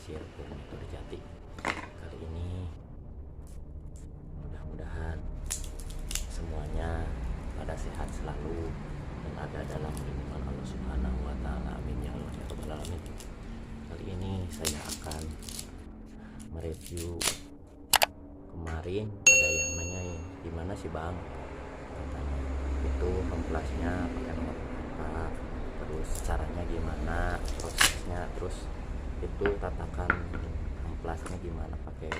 Pasir Furnitur Jati. Kali ini mudah-mudahan semuanya pada sehat selalu dan ada dalam lindungan Allah Subhanahu wa taala. Amin ya Allah ya rabbal alamin. Kali ini saya akan mereview, kemarin ada yang nanyain gimana sih Bang, katanya itu amplasnya pakai nomor berapa, terus caranya gimana, prosesnya, terus itu tatakan amplasnya gimana, pakai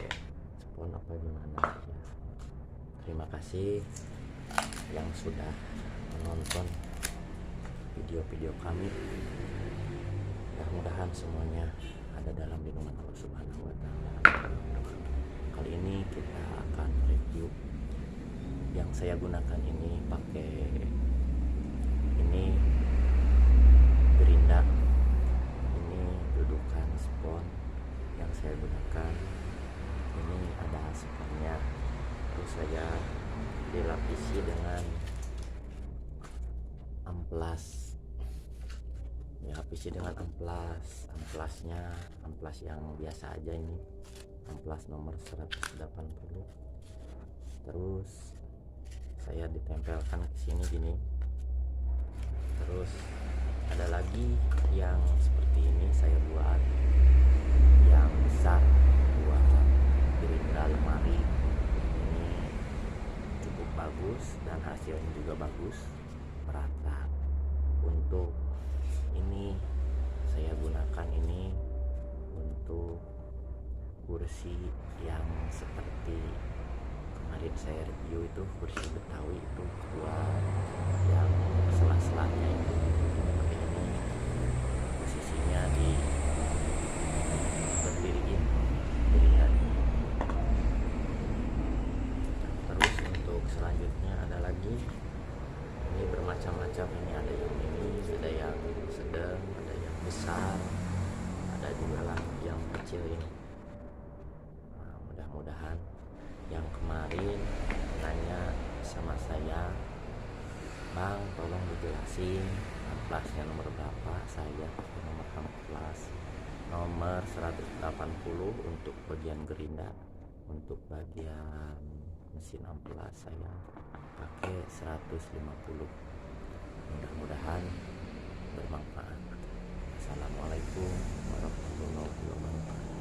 spon apa gimana ya. Terima kasih yang sudah menonton video-video kami. Mudah-mudahan semuanya ada dalam lindungan Allah Subhanahu wa taala. Kali ini kita akan review yang saya gunakan ini, pakai ini Gerinda, ini dudukan spon yang saya gunakan. Ini ada sponnya, terus saya dilapisi dengan amplas, dilapisi dengan amplasnya, amplas yang biasa aja, ini amplas nomor 180. Terus saya ditempelkan ke sini gini. Terus ada lagi yang seperti ini saya buat, yang besar buat Gerinda lemari. Ini cukup bagus dan hasilnya juga bagus, merata. Untuk ini saya gunakan ini untuk kursi yang seperti kemarin saya review, itu kursi Betawi itu buat yang sela-selanya itu. Pakai ini posisinya di berdiriin piringan. Terus untuk selanjutnya ada lagi, ini bermacam-macam, ini ada yang sedang, ada yang besar, ada juga yang kecil ini. Nah, mudah-mudahan yang kemarin nanya sama saya, Bang tolong dijelasin amplasnya nomor berapa. Saya pakai nomor amplas nomor 180 untuk bagian Gerinda. Untuk bagian mesin amplas saya pakai 150. Mudah-mudahan bermanfaat. Assalamualaikum warahmatullahi wabarakatuh.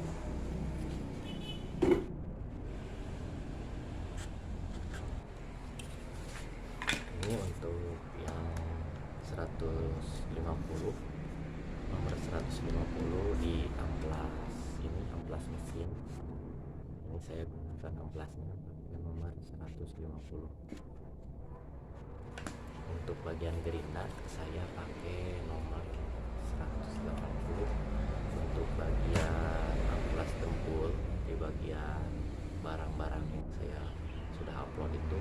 Ini untuk yang 150, nomor 150 di amplas ini, amplas mesin ini saya gunakan amplasnya pakai nomor 150. Untuk bagian Gerinda saya pakai nomor 180. Untuk bagian amplas dempul di bagian barang-barang yang saya sudah upload itu,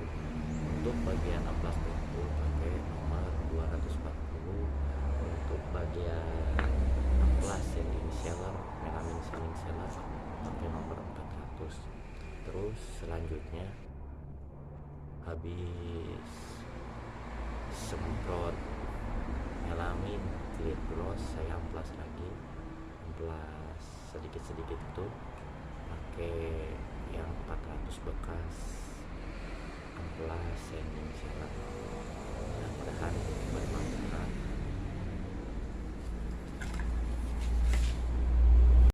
untuk bagian amplas dempul pakai nomor 240. Untuk bagian amplas yang inseller, melamin saling seller, pakai nomor 400. Terus selanjutnya habis semprot melamin clear gloss, saya amplas lagi, amplas sedikit-sedikit itu pakai yang 400 bekas amplas yang inseller. Mudah-mudahan bermanfaat.